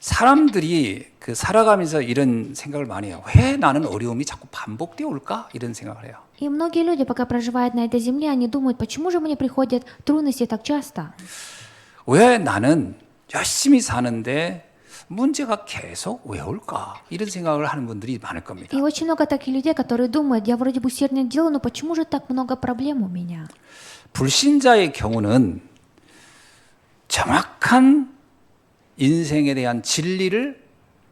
사람들이 그 살아가면서 이런 생각을 많이 해요. 왜 나는 어려움이 자꾸 반복되어 올까? 이런 생각을 해요. И многие люди, пока проживают на этой земле, они думают, почему же мне приходят трудности так часто? 왜 나는 열심히 사는데 문제가 계속 왜 올까? 이런 생각을 하는 분들이 많을 겁니다. И очень много таких людей, которые думают, я вроде бы усердно делаю, но почему же так много проблем у меня? 불신자의 경우는 정확한 인생에 대한 진리를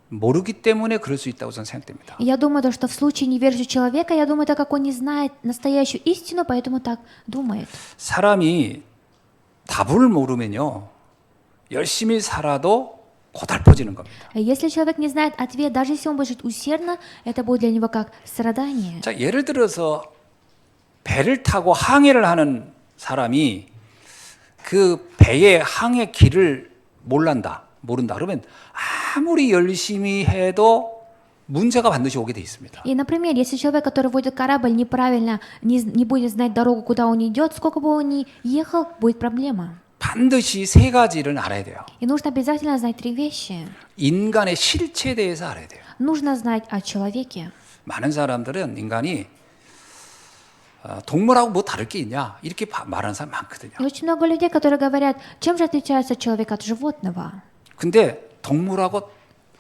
모르기 때문에 그럴 수 있다고 저는 생각됩니다. И я думаю, что в случае неверующего человека, я думаю, так как он не знает настоящую истину, поэтому так думает. 사람이 답을 모르면요, 열심히 살아도 고달퍼지는 겁니다. Если человек не знает ответ, даже если он будет жить усердно, это будет для него как страдание. 자, 예를 들어서 배를 타고 항해를 하는 사람이 그 배의 항해 길을 모른다. 그러면 아무리 열심히 해도 문제가 반드시 오게 돼 있습니다. И, например, если человек, который водит корабль, неправильно не будет знать дорогу, куда он идет, сколько бы он ни ехал, будет проблема. 반드시 세 가지를 알아야 돼요. И нужно обязательно знать три вещи. 인간의 실체에 대해서 알아야 돼요. Нужно знать о человеке. 많은 사람들은 인간이 동물하고 뭐 다를 게 있냐 이렇게 말하는 사람 많거든요. И очень много людей, которые говорят, чем же отличается человек от животного? 근데 동물하고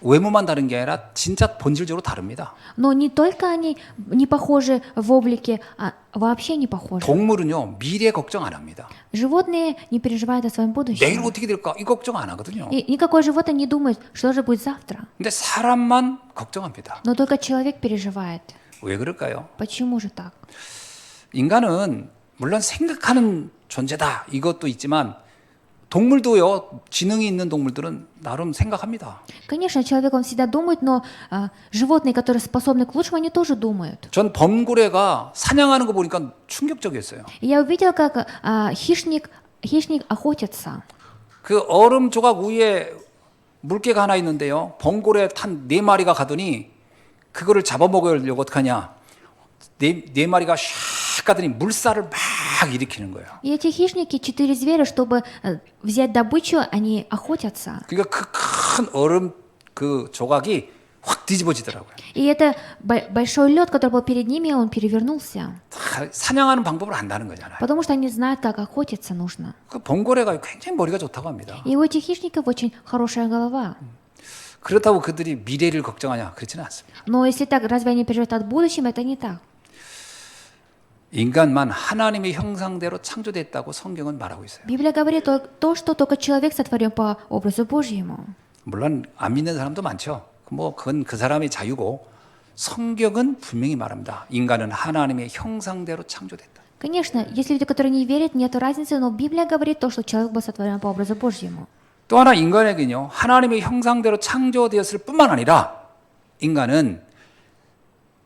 외모만 다른 게 아니라 진짜 본질적으로 다릅니다. Но не только они не похожи в облике, а вообще не похожи. 동물은요 미래 걱정 안 합니다. Животные не переживают о своем 내일 будущем. 어떻게 될까 이 걱정 안 하거든요. И никакое животное не думает, что же будет завтра. 근데 사람만 걱정합니다. Но только человек переживает. 왜 그럴까요? Почему же так? 인간은 물론 생각하는 존재다 이것도 있지만 동물도요 지능이 있는 동물들은 나름 생각합니다. Конечно, человек, он всегда думает, но животные, которые способны к лучшему, они тоже думают. 전 범고래가 사냥하는 거 보니까 충격적이었어요. И я увидела, как хищник охотится. 그 얼음 조각 위에 물개가 하나 있는데요. 범고래 한 4마리가 가더니 그거를 잡아먹으려고 어떡하냐. 네 마리가 샥 가더니 물살을 막 일으키는 거예요. И эти хищники, 4 зверя, чтобы взять добычу, они охотятся. 그러니까 그 큰 얼음 그 조각이 확 뒤집어지더라고요. И это большой лед, который был перед ними, он перевернулся. 다 사냥하는 방법을 안다는 거잖아요. Потому что они знают, как охотиться нужно. 그 범고래가 굉장히 머리가 좋다고 합니다. И у этих хищников очень хорошая голова. 그렇다고 그들이 미래를 걱정하냐? 그렇지는 않습니다. Но если так, разве они переживают от будущего? Это не так. 인간만 하나님의 형상대로 창조됐다고 성경은 말하고 있어요. Библия говорит то, что только человек сотворен по образу Божьему. 물론 안 믿는 사람도 많죠. 뭐 그건 그 사람의 자유고 성경은 분명히 말합니다. 인간은 하나님의 형상대로 창조됐다. Конечно, есть люди, которые не верят, нет разницы, но Библия говорит то, что человек был сотворен по образу Божьему. 또 하나 인간에게는요. 하나님의 형상대로 창조되었을 뿐만 아니라 인간은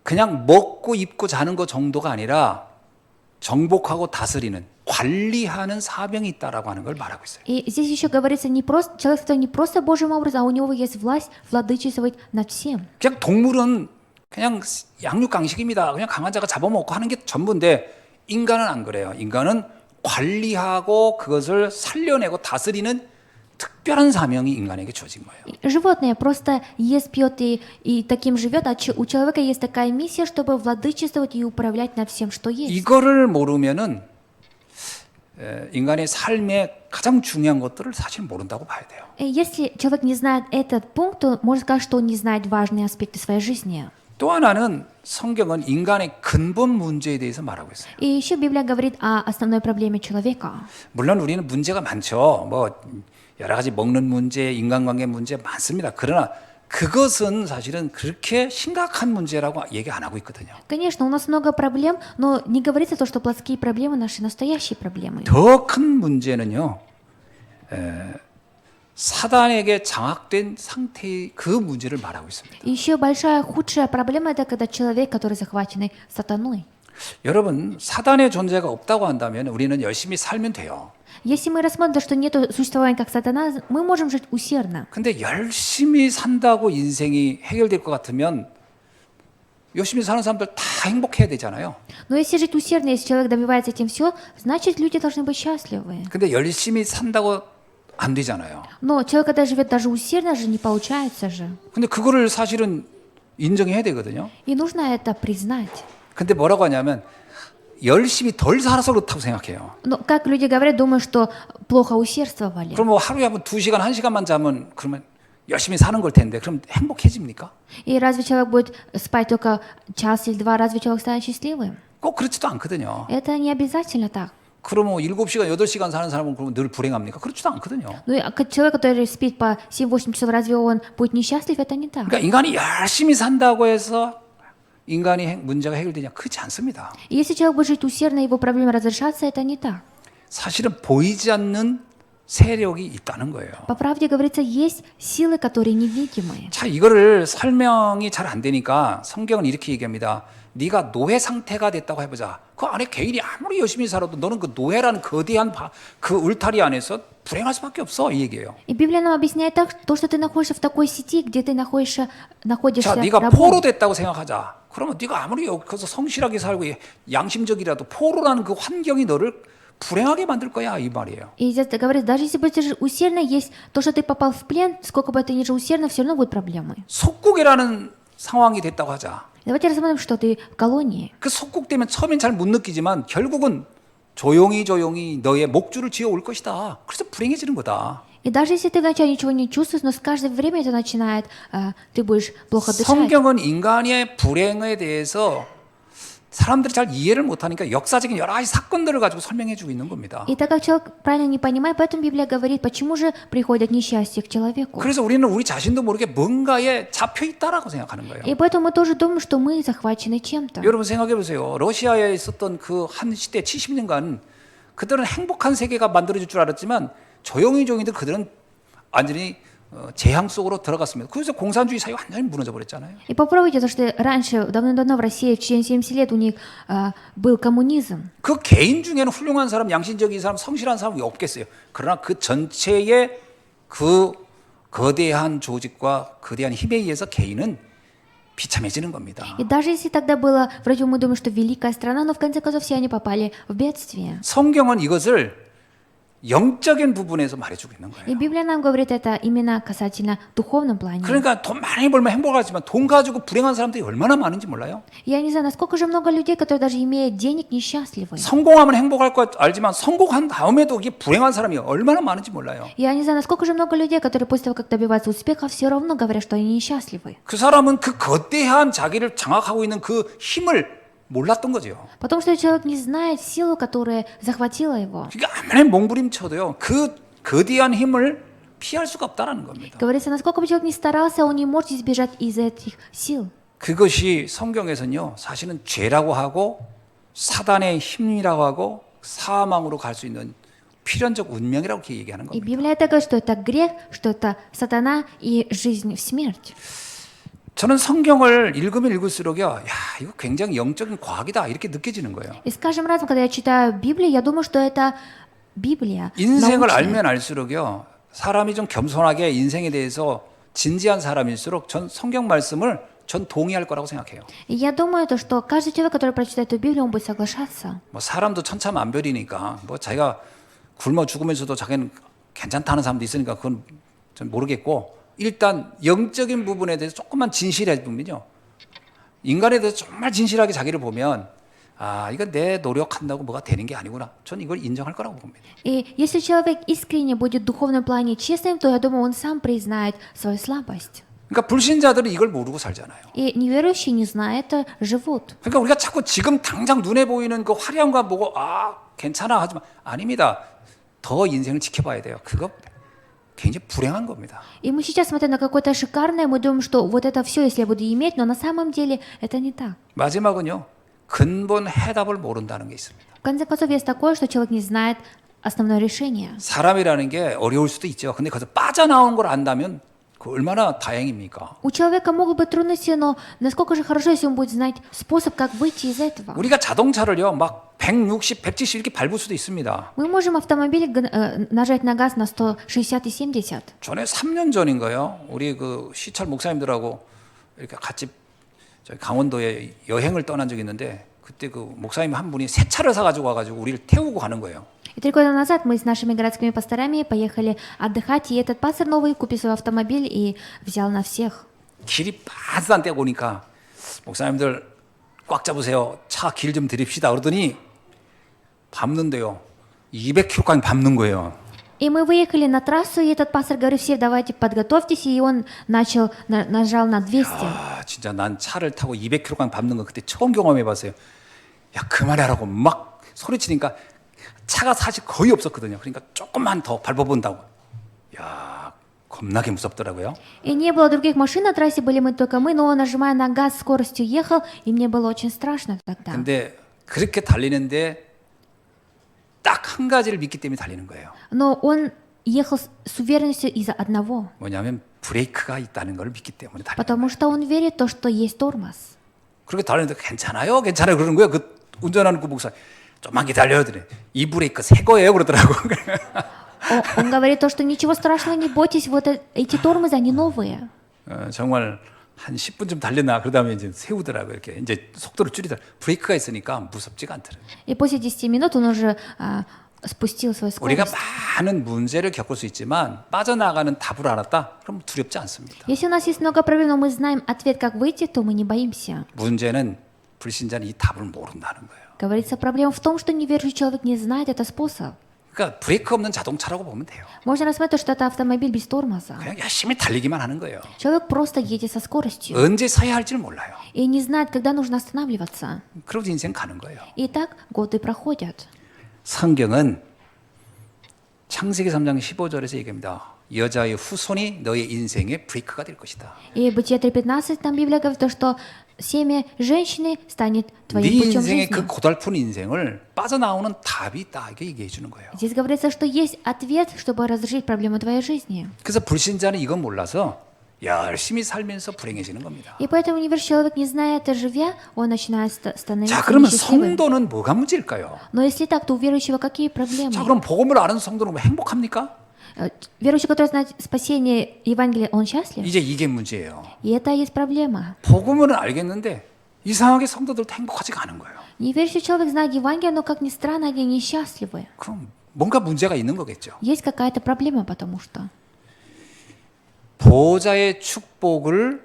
그냥 먹고 입고 자는 것 정도가 아니라 정복하고 다스리는 관리하는 사명이 있다라고 하는 걸 말하고 있어요. И здесь еще говорится, человек сотворен не просто Божьим образом, а у него есть власть владычествовать над всем. 그냥 동물은 그냥 양육강식입니다. 그냥 강한 자가 잡아먹고 하는 게 전부인데 인간은 안 그래요. ин간은 관리하고 그것을 살려내고 다스리는 특별한 사명이 인간에게 주어진 거예요. Животное просто ест, пьет и таким живет, а у человека есть такая миссия, чтобы владычествовать и управлять над всем, что есть. 이거를 모르면은 인간의 삶의 가장 중요한 것들을 사실 모른다고 봐야 돼요. И если человек не знает этот пункт, то можно сказать, что он не знает важные аспекты своей жизни. 또 하나는 성경은 인간의 근본 문제에 대해서 말하고 있어요. И еще Библия говорит о основной проблеме человека. 물론 우리는 문제가 많죠. 뭐 여러 가지 먹는 문제, 인간관계 문제 많습니다. 그러나 그것은 사실은 그렇게 심각한 문제라고 얘기 안 하고 있거든요. Конечно, у нас много проблем, но не говорится то, что плотские проблемы наши настоящие проблемы. 더 큰 문제는요. 사단에게 장악된 상태의 그 문제를 말하고 있습니다. И еще большая, худшая проблема – это когда человек, который захваченный сатаной. 여러분, 사단의 존재가 없다고 한다면 우리는 열심히 살면 돼요. Если мы рассмотрим, что нет существования как сатана, мы можем жить усердно. 근데 열심히 산다고 인생이 해결될 것 같으면 열심히 사는 사람들 다 행복해야 되잖아요. Но если жить усердно, если человек добивается этим все, значит, люди должны быть счастливы. 근데 열심히 산다고 안 되잖아요. Но человек, когда живет даже усердно же, не получается же. 근데 그거를 사실은 인정해야 되거든요. И нужно это признать. 근데 뭐라고 하냐면 열심히 덜 살아서 그렇다고 생각해요. Но как люди говорят, думают, что плохо усердствовали. 그럼 뭐 하루에 한번 2시간, 1시간만 자면 그러면 열심히 사는 걸 텐데 그럼 행복해집니까? И разве человек будет спать только час или два, разве человек станет счастливым? 꼭 그렇지도 않거든요. Это не обязательно так. 그러면 7시간, 8시간 사는 사람은 그러면 늘 불행합니까? 그렇지도 않거든요. Ну и человек, который спит по 7-8 часов, разве он будет несчастлив? Это не так. 그러니까 인간이 열심히 산다고 해서 인간이 문제가 해결되냐? 그렇지 않습니다. И если человек будет жить усердно, его проблемы разрешатся, это не так. 사실은 보이지 않는 세력이 있다는 거예요. По правде говорится, есть силы, которые невидимые. 자, 이거를 설명이 잘 안 되니까 성경은 이렇게 얘기합니다. 네가 노예 상태가 됐다고 해보자. 그 안에 개인이 아무리 열심히 살아도 너는 그 노예라는 거대한 그 울타리 안에서 불행할 수밖에 없어, 이 얘기예요. И Библия нам объясняет так, то, что ты находишься в такой сети, где ты находишься 자, 네가 포로 рабом. 됐다고 생각하자. 그러면 네가 아무리 여기서 성실하게 살고 양심적이라도 포로라는 그 환경이 너를 불행하게 만들 거야, 이 말이에요. И здесь говорится, даже если будешь усердно, есть то, что ты попал в плен, сколько бы ты ни жил усердно, все равно будут проблемы. 속국이라는 상황이 됐다고 하자. Давайте рассмотрим, что ты в колонии. 그 속국되면 처음엔 잘 못 느끼지만 결국은 조용히 너의 목줄을 쥐어 올 것이다. 그래서 불행해지는 거다. И даже если ты вначале ничего не чувствуешь, но с каждым время это начинает, ты будешь плохо дышать. 성경은 인간의 불행에 대해서 사람들이 잘 이해를 못하니까 역사적인 여러 가지 사건들을 가지고 설명해주고 있는 겁니다. И так как человек правильно не понимает, поэтому Библия говорит, почему же приходят несчастья к человеку. 그래서 우리는 우리 자신도 모르게 뭔가에 잡혀 있다라고 생각하는 거예요. И поэтому мы тоже думаем, что мы захвачены чем-то. 여러분 생각해 보세요. 러시아에 있었던 그 한 시대 70년간 그들은 행복한 세계가 만들어질 줄 알았지만 조용히들 그들은 완전히 재앙 속으로 들어갔습니다. 그래서 공산주의 사회 완전히 무너져 버렸잖아요. И попробуйте, то, что раньше, давно-давно в России, в течение 70 лет у них был коммунизм. 그 개인 중에는 훌륭한 사람, 양심적인 사람, 성실한 사람이 없겠어요. 그러나 그 전체의 그 거대한 조직과 거대한 힘에 의해서 개인은 비참해지는 겁니다. И даже если тогда было, вроде мы думаем, что великая страна, но в конце концов все они попали в бедствие. 성경은 이것을 영적인 부분에서 말해주고 있는 И 거예요. Библия нам говорит это именно касательно духовном плане. 그러니까 돈 많이 벌면 행복하지만 돈 가지고 불행한 사람들이 얼마나 많은지 몰라요. Я не знаю, насколько же много людей, которые даже имея денег, несчастливы. 성공하면 행복할 것 알지만 성공한 다음에도 이게 불행한 사람이 얼마나 많은지 몰라요. Я не знаю, насколько же много людей, которые после того, как добиваются успеха, все равно говорят, что они несчастливы. 그 사람은 그 거대한 자기를 장악하고 있는 그 힘을 몰랐던 거죠. Потому что человек не знает силу, которая захватила его. 그러니까 아무리 몸부림쳐도요. 그 거대한 힘을 피할 수가 없다라는 겁니다. Говорится, насколько бы человек ни старался, он не может избежать из этих сил. 그것이 성경에서는요. 사실은 죄라고 하고 사단의 힘이라고 하고 사망으로 갈 수 있는 필연적 운명이라고 이렇게 얘기하는 И 겁니다. Библия это говорит, что это грех, что это сатана и жизнь в смерть. 저는 성경을 읽으면 읽을수록요. 야, 이거 굉장히 영적인 과학이다. 이렇게 느껴지는 거예요. И с каждым разом, когда я читаю Библию, я думаю, что это Библия. 인생을 научная. 알면 알수록요. 사람이 좀 겸손하게 인생에 대해서 진지한 사람일수록 전 성경 말씀을 전 동의할 거라고 생각해요. И я думаю, то, что каждый человек, который прочитает эту Библию, он будет соглашаться. 뭐 사람도 천차만별이니까 뭐 자기가 굶어 죽으면서도 자기는 괜찮다는 사람도 있으니까 그건 전 모르겠고 일단 영적인 부분에 대해서 조금만 진실해 보면요. 인간에 대해서 정말 진실하게 자기를 보면 아, 이건 내 노력한다고 뭐가 되는 게 아니구나. 전 이걸 인정할 거라고 봅니다. И если человек искренне будет в духовном плане честным, то я думаю, он сам признает свою слабость. 그러니까 불신자들은 이걸 모르고 살잖아요. И неверующие, не зная это, живут. 그러니까 우리가 자꾸 지금 당장 눈에 보이는 그 화려한 거 보고 아, 괜찮아 하지만 아닙니다. 더 인생을 지켜봐야 돼요. 그거 굉장히 불행한 겁니다. И мы сейчас, смотря на какое-то шикарное, мы думаем, что вот это все, если я буду иметь, но на самом деле это не так. 마지막은요. 근본 해답을 모른다는 게 있습니다. В конце концов, есть такое, что человек не знает основное решение. 사람이라는 게 어려울 수도 있죠. 근데 거기서 빠져나온 걸 안다면 그 얼마나 다행입니까? У человека могут быть трудности, но насколько же хорошо, если он будет знать способ, как выйти из этого. 우리가 자동차를요. 막 160, 170 이렇게 밟을 수도 있습니다. Мы можем автомобиль нажать на газ на 160 и 70. 전에 3년 전인가요? 우리 그 시찰 목사님들하고 이렇게 같이 저희 강원도에 여행을 떠난 적이 있는데 그때 그 목사님 한 분이 새 차를 사가지고 와가지고 우리를 태우고 가는 거예요. И 3 года назад мы с нашими городскими пасторами поехали отдыхать, и этот пастор новый купил свой автомобиль и взял на всех. 길이 반산 때 보니까 목사님들 꽉 잡으세요. 차 길 좀 드립시다. 그러더니 밟는데요. 200km까지 밟는 거예요. И мы выехали на трассу, и этот пастор говорит: все, давайте подготовьтесь, и он нажал на 200. 아, 진짜 난 차를 타고 200km까지 밟는 거 그때 처음 경험해봤어요. 야, 그만하라고 막 소리치니까 차가 사실 거의 없었거든요. 그러니까 조금만 더 밟아본다고. 야, 겁나게 무섭더라고요. И не было других машин на трассе, были мы только мы, но он, нажимая на газ, скоростью ехал, и мне было очень страшно тогда. 근데 그렇게 달리는데 딱 한 가지를 믿기 때문에 달리는 거예요. Но он ехал с уверенностью из-за одного, 뭐냐면 브레이크가 있다는 걸 믿기 때문에 달리는 거예요. потому что он верит в то, что есть тормоз. 그렇게 달리는데 괜찮아요? 괜찮아요? 그러는 거예요. 그 운전하는 그 목사. 좀만 기다려요. 이 브레이크 새 거예요. 그러더라고. Он говорит то, что ничего страшного, не бойтесь, вот эти тормозы, они новые. 정말 한 10분쯤 달렸나 그러다면 이제 세우더라고요. 이렇게 이제 속도를 줄이더라. 브레이크가 있으니까 무섭지가 않더라고요. И после 10 минут он уже спустил свою 우리가 скорость. 많은 문제를 겪을 수 있지만 빠져나가는 답을 알았다? 그럼 두렵지 않습니다. Если у нас есть много проблем, но мы знаем ответ, как выйти, то мы не боимся. 문제는 불신자는 이 답을 모른다는 거예요. Говорится, проблема в том, что неверующий человек не знает этот способ. 그러니까 브레이크 없는 за동차라고 보면 돼요. Можно рассмотреть, что это автомобиль без тормоза. 그냥 열심히 달리기만 하는 거예요. Человек просто едет со скоростью 언제 서야 할지를 몰라요. и не знает, когда нужно останавливаться. 그러고 인생 가는 거예요. И так годы проходят. 성경은 창세기 3장 15절에서 얘기합니다. 여자의 후손이 너의 인생의 브레이크가 될 것이다. И Бытие 3:15, там Библия говорит, то, что семя женщины станет 네 твоим путем 인생의 жизни. 그 고달픈 인생을 빠져나오는 답이 있다. 이게 얘기해 주는 거예요. Здесь говорится, что есть ответ, чтобы разрешить проблему твоей жизни. 그래서 불신자는 이건 몰라서 열심히 살면서 불행해지는 겁니다. И поэтому неверующий человек, не зная это, живя, он начинает становиться 자, 그러면 несчастливым. 성도는 뭐가 문제일까요? Но если так, то у верующего какие проблемы? 자, 그럼 복음을 아는 성도는 뭐 행복합니까? Верующий, который знает спасение Евангелия, он счастлив? 이제 이게 문제예요. И это и есть проблема. 복음은 알겠는데 이상하게 성도들도 행복하지가 않은 거예요. Неверующий человек знает Евангелие, но, как ни странно, они несчастливы. 그럼 뭔가 문제가 있는 거겠죠. Есть какая-то проблема, потому что 보호자의 축복을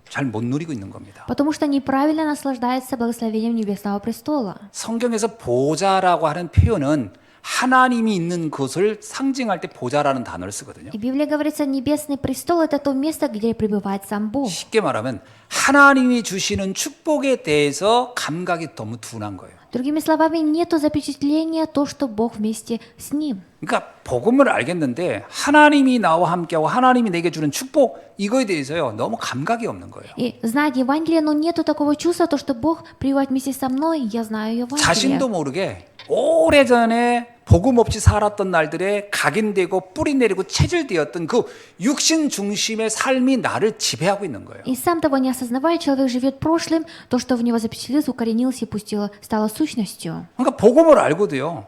잘 못 누리고 있는 겁니다. Потому что неправильно наслаждается благословением Небесного престола. 성경에서 보호자라고 하는 표현은 하나님이 있는 것을 상징할 때 보좌라는 단어를 쓰거든요. И в Библии говорится, небесный престол – это то место, где пребывает сам Бог. 쉽게 말하면 하나님이 주시는 축복에 대해서 감각이 너무 둔한 거예요. Другими словами, нету запечатления то, что Бог вместе с Ним. 그러니까 복음을 알겠는데 하나님이 나와 함께하고 하나님이 내게 주는 축복 이거에 대해서요 너무 감각이 없는 거예요. И знать Евангелие, но нету такого чувства, то, что Бог пребывает вместе со мной, я знаю Евангелие. 자신도 모르게 오래전에 복음 없이 살았던 날들에 각인되고 뿌리 내리고 체질되었던 그 육신 중심의 삶이 나를 지배하고 있는 거예요. И сам того не осознавая, человек живет прошлым, то, что в него запечатлелось, укоренилось и пустило, стало сущностью. 그러니까 복음을 알고도요.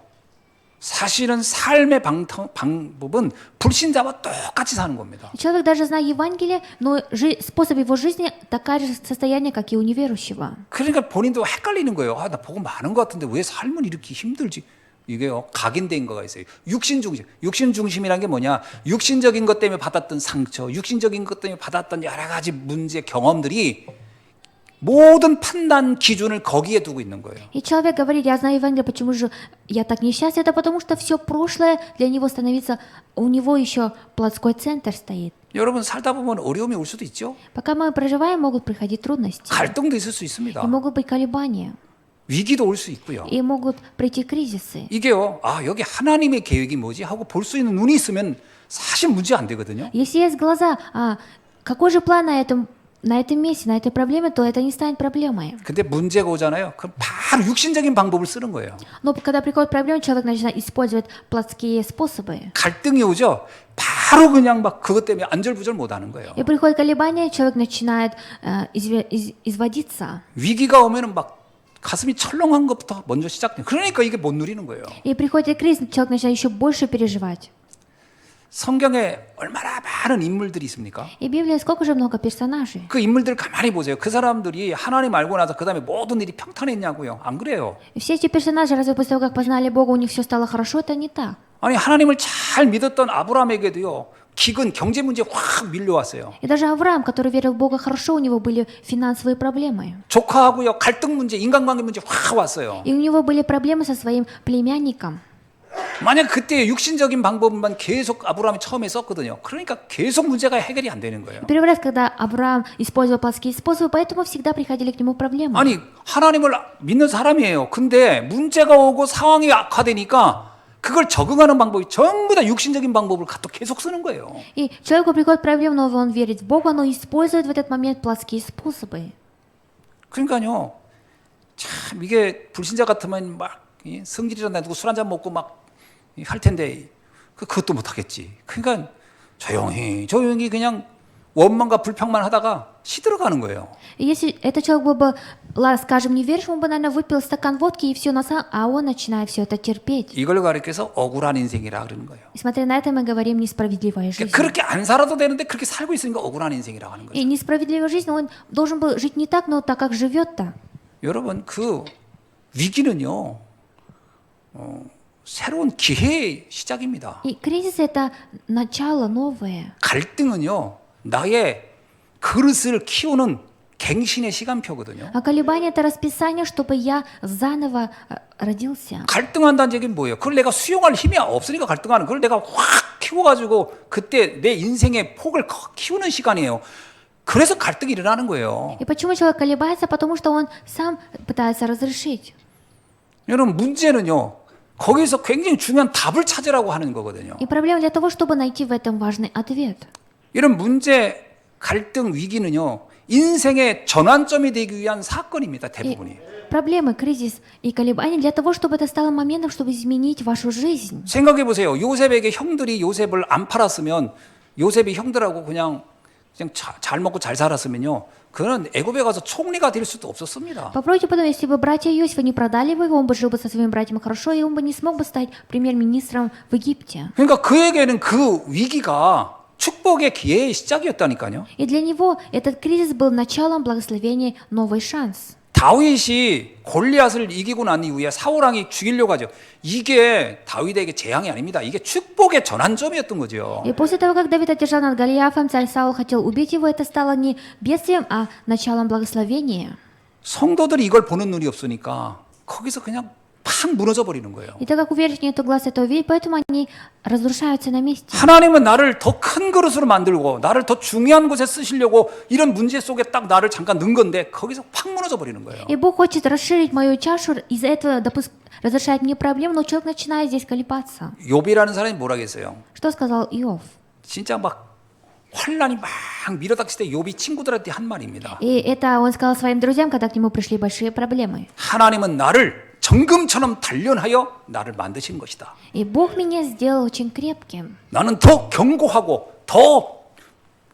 사실은 삶의 방법은 불신자와 똑같이 사는 겁니다. И человек, даже зная Евангелие, но способ его жизни такое же состояние, как и у неверующего. 그러니까 본인도 헷갈리는 거예요. 아, 나 복음 많은 것 같은데 왜 삶은 이렇게 힘들지? 이게요 각인된 거가 있어요. 육신 중심. 육신 중심이란 게 뭐냐? 육신적인 것 때문에 받았던 상처, 육신적인 것 때문에 받았던 여러 가지 문제 경험들이 모든 판단 기준을 거기에 두고 있는 거예요. И человек говорит, я знаю Евангелие, почему же я так несчастлив? Это потому, что все прошлое для него становится, у него еще плотской центр стоит. 여러분 살다 보면 어려움이 올 수도 있죠. Пока мы проживаем, могут приходить трудности. 갈등도 있을 수 있습니다. И могут быть колебания. 위기도 올 수 있고요. И могут прийти кризисы. 이게요. 아, 여기 하나님의 계획이 뭐지? 하고 볼 수 있는 눈이 있으면 사실 문제 안 되거든요. Если есть глаза, какой же план на этом месте, на этой проблеме, то это не станет проблемой. 근데 문제가 오잖아요. 그럼 바로 육신적인 방법을 쓰는 거예요. Но когда приходит проблема, человек начинает использовать плотские способы. 갈등이 오죠. 바로 그냥 막 그것 때문에 안절부절 못 하는 거예요. И приходит колебание, человек начинает изводиться. 위기가 오면은 막 가슴이 철렁한 것부터 먼저 시작돼요. 그러니까 이게 못 누리는 거예요. И приходит кризис, человек начинает еще больше переживать. 성경에 얼마나 많은 인물들이 있습니까? И в Библии сколько же много персонажей. 그 인물들 가만히 보세요. 그 사람들이 하나님 알고 나서 그 다음에 모든 일이 평탄했냐고요. 안 그래요. И все эти персонажи, разве после того, как познали Бога, у них все стало хорошо? Это не так. 아니 하나님을 잘 믿었던 아브라함에게도요. 기근 경제 문제 확 밀려왔어요. И даже Авраам, который верил в Бога хорошо, у него были финансовые проблемы. 조카하고요 갈등 문제, 인간관계 문제 확 왔어요. И у него были проблемы со своим племянником. 만약 그때 육신적인 방법만 계속 아브라함이 처음에 썼거든요. 그러니까 계속 문제가 해결이 안 되는 거예요. Первый раз, когда Авраам использовал плотские способы, поэтому всегда приходили к нему проблемы. 아니 하나님을 믿는 사람이에요. 근데 문제가 오고 상황이 악화되니까 그걸 적응하는 방법이 전부 다 육신적인 방법을 갖다 계속 쓰는 거예요. И человеку приходит проблема, но он верит в Бога, но использует в этот момент плотские способы. 그러니까요. 참 이게 불신자 같으면 막 성질이라 내두고 술 한잔 먹고 막 할 텐데 그것도 못 하겠지. 그러니까 조용히 그냥 원망과 불평만 하다가 시들어가는 거예요. И если этот человек был бы, скажем, неверующим, он бы, наверное, выпил стакан водки и все, а он начинает все это терпеть. 이걸 가르쳐서 억울한 인생이라 그러는 거예요. И смотря на это, мы говорим несправедливая жизнь. 그렇게 안 살아도 되는데 그렇게 살고 있으니까 억울한 인생이라고 하는 거죠. И несправедливая жизнь, он должен был жить не так, но так, как живет-то. 여러분 그 위기는요. 새로운 기회의 시작입니다. И кризис — это начало новое. 갈등은요. 나의 그릇을 키우는 갱신의 시간표거든요. А колебание — это расписание, чтобы я заново родился. 갈등한다는 얘기는 뭐예요? 그걸 내가 수용할 힘이 없으니까 갈등하는 그걸 내가 확 키워가지고 그때 내 인생의 폭을 키우는 시간이에요. 그래서 갈등이 일어나는 거예요. И почему человек колебается? Потому что он сам пытается разрешить. 여러분 문제는요. 거기서 굉장히 중요한 답을 찾으라고 하는 거거든요. И проблема для того, чтобы найти в этом важный ответ. 이런 문제, 갈등, 위기는요. 인생의 전환점이 되기 위한 사건입니다. 대부분이. Проблемы, кризис и колебания для того, чтобы это стало моментом, чтобы изменить вашу жизнь. 생각해 보세요. 요셉에게 형들이 요셉을 안 팔았으면 요셉이 형들하고 그냥 잘 먹고 잘 살았으면요. 그는 애굽에 가서 총리가 될 수도 없었습니다. Попробуйте подумать, если бы братья Иосифа не продали бы его, он бы жил бы со своими братьями хорошо, и он бы не смог бы стать премьер-министром в Египте. 그러니까 그에게는 그 위기가 축복의 기회의 시작이었다니까요. И для него этот кризис был началом благословения, новый шанс. 다윗이 골리앗을 이기고 난 이후에 사울왕이 죽이려고 하죠. 이게 다윗에게 재앙이 아닙니다. 이게 축복의 전환점이었던 거죠. И после того, как Давид одержал над Голиафом, царь Саул хотел убить его, это стало не бедствием, а началом благословения. 성도들이 이걸 보는 눈이 없으니까 거기서 그냥 팍 무너져 버리는 거예요. И так как у верующих нет глаз этого видеть, поэтому они разрушаются на месте. 하나님은 나를 더 큰 그릇으로 만들고 나를 더 중요한 곳에 쓰시려고 이런 문제 속에 딱 나를 잠깐 넣은 건데 거기서 팍 무너져 버리는 거예요. И Бог хочет расширить мою чашу, из-за этого разрешает мне проблему, но человек начинает здесь колебаться. 욥이라는 사람이 뭐라겠어요? Что сказал Иов? 진짜 막 환란이 막 밀어닥칠 때 욥이 친구들한테 한 말입니다. И это он сказал своим друзьям, когда к нему пришли большие проблемы. 하나님은 나를 정금처럼 단련하여 나를 만드신 것이다. И Бог меня сделал очень крепким. 나는 더 견고하고 더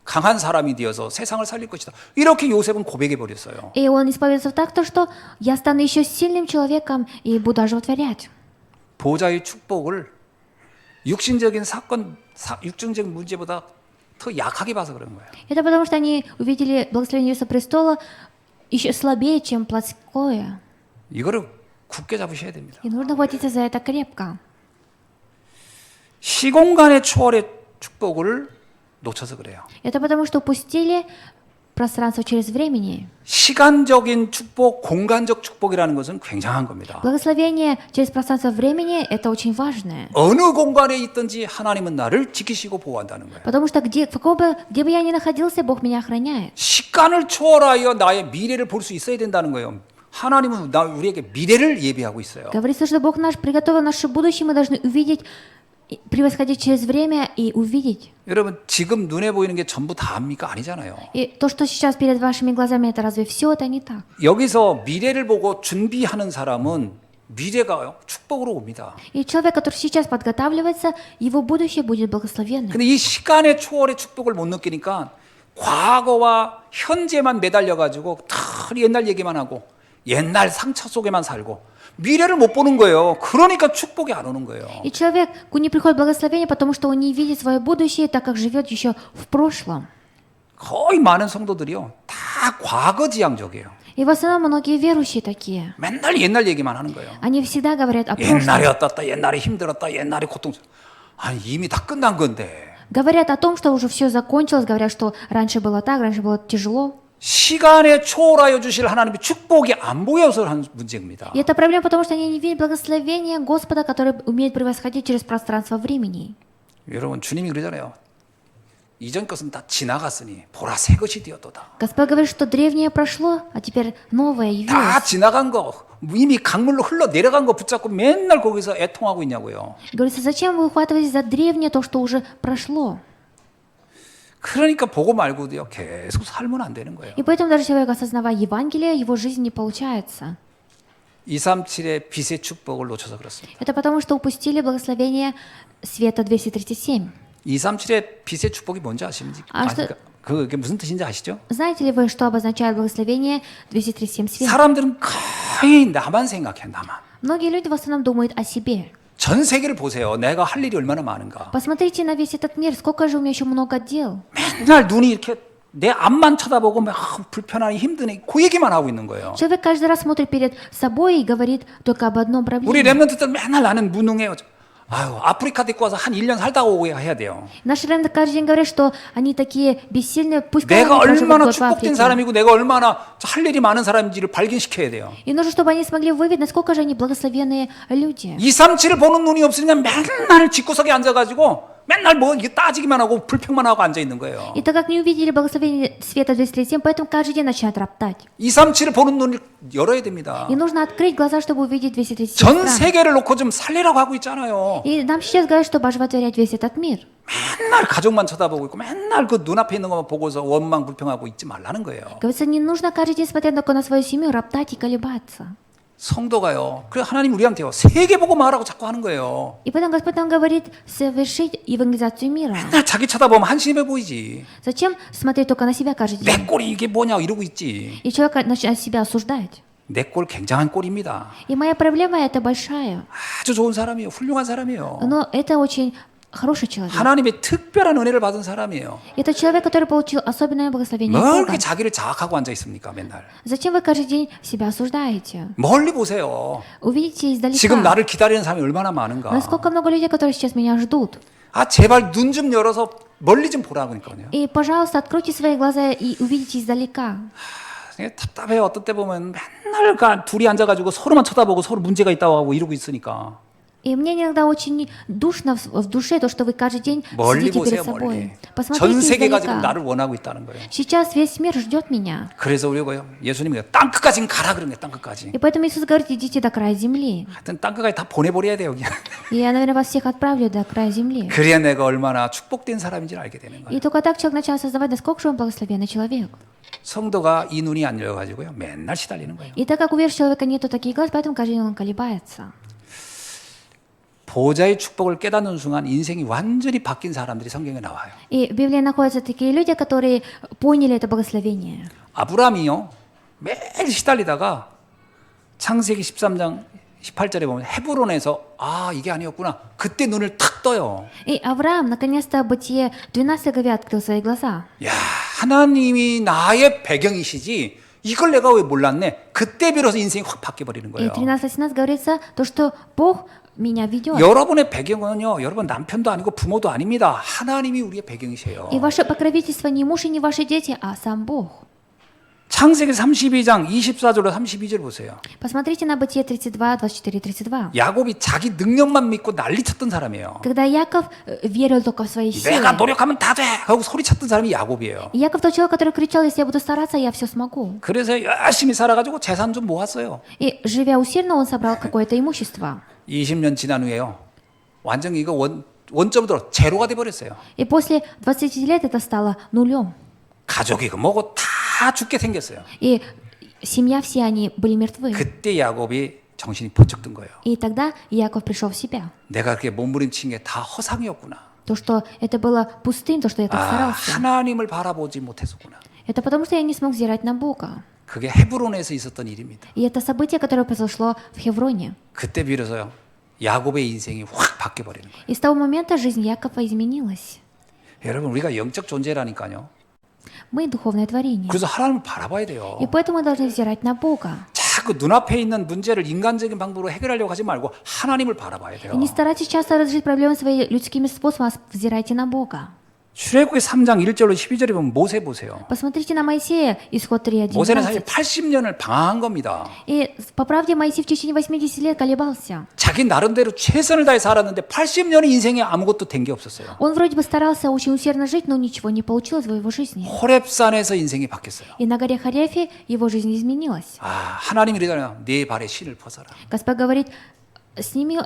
강한 사람이 되어서 세상을 살릴 것이다. 이렇게 요셉은 고백해 버렸어요. И он исповедовался так, что я стану еще сильным человеком и буду оживотворять. 보좌의 축복을 육신적인 사건, 육정적 문제보다 더 약하게 봐서 그런 거예요. Это потому, что они увидели благословение Иисуса престола еще слабее, чем плотское. 이거를 굳게 잡으셔야 됩니다. И нужно хватиться за это крепко. 시공간의 초월의 축복을 놓쳐서 그래요. Это потому, что упустили пространство через времени. 시간적인 축복, 공간적 축복이라는 것은 굉장한 겁니다. Благословение через пространство времени – это очень важно. 어느 공간에 있든지 하나님은 나를 지키시고 보호한다는 거예요. Потому что где бы я ни находился, Бог меня охраняет. 시간을 초월하여 나의 미래를 볼 수 있어야 된다는 거예요. 하나님은 우리에게 미래를 예비하고 있어요. Говорится, что Бог наш приготовил наше будущее, мы должны увидеть, превосходить через время и увидеть. 여러분 지금 눈에 보이는 게 전부 다입니까? 아니잖아요. И то, что сейчас перед вашими глазами, это разве все? Это не так. 여기서 미래를 보고 준비하는 사람은 미래가 축복으로 옵니다. И человек, который сейчас подготавливается, его будущее будет благословенным. 근데 이 시간의 초월의 축복을 못 느끼니까 과거와 현재만 매달려 가지고 다 옛날 얘기만 하고 옛날 상처 속에만 살고 미래를 못 보는 거예요. 그러니까 축복이 안 오는 거예요. И человеку не приходит благословение, потому что он не видит свое будущее, так как живет еще в прошлом. 거의 많은 성도들이요. 다 과거지향적이에요. И в основном многие верующие такие. 맨날 옛날 얘기만 하는 거예요. Они всегда говорят о прошлом. 옛날에 어떻다, 옛날에 힘들었다, 옛날에 고통스럽다. 아니 이미 다 끝난 건데. Говорят о том, что уже все закончилось, говорят, что раньше было так, раньше было тяжело. 시간에 초월하여 주실 하나님의 축복이 안 보여서 한 문제입니다. И это проблема, потому что они не видят благословения Господа, который умеет превосходить через пространство времени. 여러분 주님이 그러잖아요. 이전 것은 다 지나갔으니 보라 새 것이 되었도다. Господь говорит, что древнее прошло, а теперь новое 다 явилось. 지나간 거 이미 강물로 흘러 내려간 거 붙잡고 맨날 거기서 애통하고 있냐고요. Говорится, зачем вы ухватываетесь за древнее, то, что уже прошло? 그러니까 보고 말고도요 계속 살면 안 되는 거예요. И поэтому даже человек, осознавая Евангелие, его жизнь не получается. 237의 빛의 축복을 놓쳐서 그렇습니다. Это потому, что упустили благословение света 237. 237의 빛의 축복이 뭔지 아십니까? 아, 그게 무슨 뜻인지 아시죠? Знаете ли вы, что обозначает благословение 237 свет? 사람들은 거의 나만 생각해, 나만. Многие люди в основном думают о себе. 전 세계를 보세요. 내가 할 일이 얼마나 많은가. Посмотрите на весь этот мир, сколько же у меня еще много дел. 맨날 눈이 이렇게 내 앞만 쳐다보고 막 불편하니 힘드니 그 얘기만 하고 있는 거예요. Человек каждый раз смотрит перед собой и говорит только об одном 우리 проблеме. 랩런트들 맨날 나는 무능해요. 아유, 아프리카 데리고 와서 한 1년 살다가 오게 해야 돼요. Наши ремнанты каждый день говорят, что они такие бессильные, пусть 내가 они проживут 얼마나 год в 축복된 Африке. 사람이고 내가 얼마나 할 일이 많은 사람인지를 발견시켜야 돼요. И нужно, чтобы они смогли выявить, насколько же они благословенные люди. 237을 보는 눈이 없으니까 맨날 집구석에 앉아가지고 맨날 뭐 이게 따지기만 하고 불평만 하고 앉아 있는 거예요. И так как не увидели благословение света 237, поэтому каждый день начинают роптать. 237을 보는 눈을 열어야 됩니다. И нужно открыть глаза, чтобы увидеть 237 전 стран. 세계를 놓고 좀 살리라고 하고 있잖아요. И нам сейчас говорят, чтобы оживотворять весь этот мир. 맨날 가족만 쳐다보고 있고 맨날 그 눈앞에 있는 것만 보고서 원망 불평하고 있지 말라는 거예요. Говорится, не нужно каждый день смотреть только на свою семью, роптать и колебаться. 성도가요. 그래 하나님 우리한테요. 세계 보고 말하고 자꾸 하는 거예요. И поэтому Господь нам говорит совершить евангелизацию мира. 맨날 자기 쳐다보면 한심해 보이지. Зачем смотреть только на себя каждый 내 день? 꼴이 이게 뭐냐 이러고 있지. И человек начинает себя осуждать. 내 꼴 굉장한 꼴입니다. И моя проблема это большая. 아주 좋은 사람이에요. 훌륭한 사람이에요. Но это очень хороший человек. 하나님의 특별한 은혜를 받은 사람이에요. Это человек, который получил особенное благословение 뭘 Бога. 그렇게 자기를 자학하고 앉아 있습니까 맨날. Зачем вы каждый день себя осуждаете? 멀리 보세요. Увидите 지금 издалека. 나를 기다리는 사람이 얼마나 많은가. Насколько много людей, которые сейчас меня ждут. 아 제발 눈 좀 열어서 멀리 좀 보라니까요. И, пожалуйста, откройте свои глаза и увидите издалека. 답답해요. 어떤 때 보면 맨날 둘이 앉아가지고 서로만 쳐다보고 서로 문제가 있다고 하고 이러고 있으니까. И мне иногда очень душно в душе то, что вы каждый день 멀리 сидите 보세요. перед собой. 멀리. 전 Посмотрите 세계가 지금 издалека. 나를 원하고 있다는 거예요. Сейчас весь мир ждет меня. 그래서 우리가요. 예수님이 땅 끝까지 가라 그런 거예요. 땅 끝까지. И поэтому Иисус говорит, идите до края земли. 하여튼 땅 끝까지 다 보내버려야 돼요. 그냥. И я, наверное, вас всех отправлю до края земли. 그래야 내가 얼마나 축복된 사람인지를 알게 되는 거예요. И только так человек начал осознавать, насколько же он благословенный человек. 성도가 이 눈이 안 열려가지고요. 맨날 시달리는 거예요. И так как у верующего человека нету таких глаз, поэтому каждый день он колебается. 보좌의 축복을 깨닫는 순간 인생이 완전히 바뀐 사람들이 성경에 나와요. И в Библии находятся такие люди, которые поняли это благословение. 아브라함이요. 매일 시달리다가 창세기 13장 18절에 보면 헤브론에서 아 이게 아니었구나. 그때 눈을 탁 떠요. И Авраам, наконец-то, Бытие 12 главе открыл свои глаза. 야 하나님이 나의 배경이시지 이걸 내가 왜 몰랐네. 그때 비로소 인생이 확 바뀌어버리는 И 거예요. 13-18 говорится, то, что Бог меня ведет. 여러분의 배경은요. 여러분 남편도 아니고 부모도 아닙니다. 하나님이 우리의 배경이세요. И ваше покровительство не муж и не ваши дети, а сам Бог. 창세기 32장 24절로 32절 보세요. Посмотрите на Бытие 32, 24, 32. 야곱이 자기 능력만 믿고 난리쳤던 사람이에요. Когда Яков верил только в свои силы. 내가 노력하면 다 돼! 하고 소리쳤던 사람이 야곱이에요. И Яков тот человек, который кричал, если я буду стараться, я все смогу. 그래서 열심히 살아가지고 재산 좀 모았어요. И живя усердно, он собрал какое-то имущество. 20년 지난 후에요. 완전히 이거 원점으로 제로가 돼버렸어요. И после 20 лет это стало нулем. 가족이 그 뭐고 다 죽게 생겼어요. И семья все они были мертвы. 그때 야곱이 정신이 번쩍 든 거예요. И тогда Яков пришел в себя. 내가 그렇게 몸부림친 게 다 허상이었구나. То, что это было пустым, то, что я так 아, старался. 하나님을 바라보지 못했었구나. Это потому, что я не смог взирать на Бога. 그게 헤브론에서 있었던 일입니다. И это событие, которое произошло в Хевроне. 그때 비로소요. 야곱의 인생이 확 바뀌어 버리는 거예요. И с того момента жизнь Якова изменилась. 여러분 우리가 영적 존재라니까요. Мы духовное творение. 그래서 하나님을 바라봐야 돼요. И поэтому мы должны взирать на Бога. 자꾸 눈앞에 있는 문제를 인간적인 방법으로 해결하려고 하지 말고 하나님을 바라봐야 돼요. И не старайтесь часто разрешить проблемы свои людскими способами, а взирайте на Бога. 출애굽기 3장 1절로 12절에 보면 모세 보세요. Посмотрите на Моисея, исход 모세는 사실 3:11. 80년을 방황한 겁니다. И по правде Моисей в течение 80 лет колебался. 자기 나름대로 최선을 다해 살았는데 80년의 인생에 아무것도 된 게 없었어요. Он вроде бы старался очень усердно жить, но ничего не получилось в его жизни. 호렙산에서 인생이 바뀌었어요. И на горе Харефе его жизнь изменилась. 아, 하나님이 이러잖아요. 네 발에 신을 벗어라. Господь говорит, сними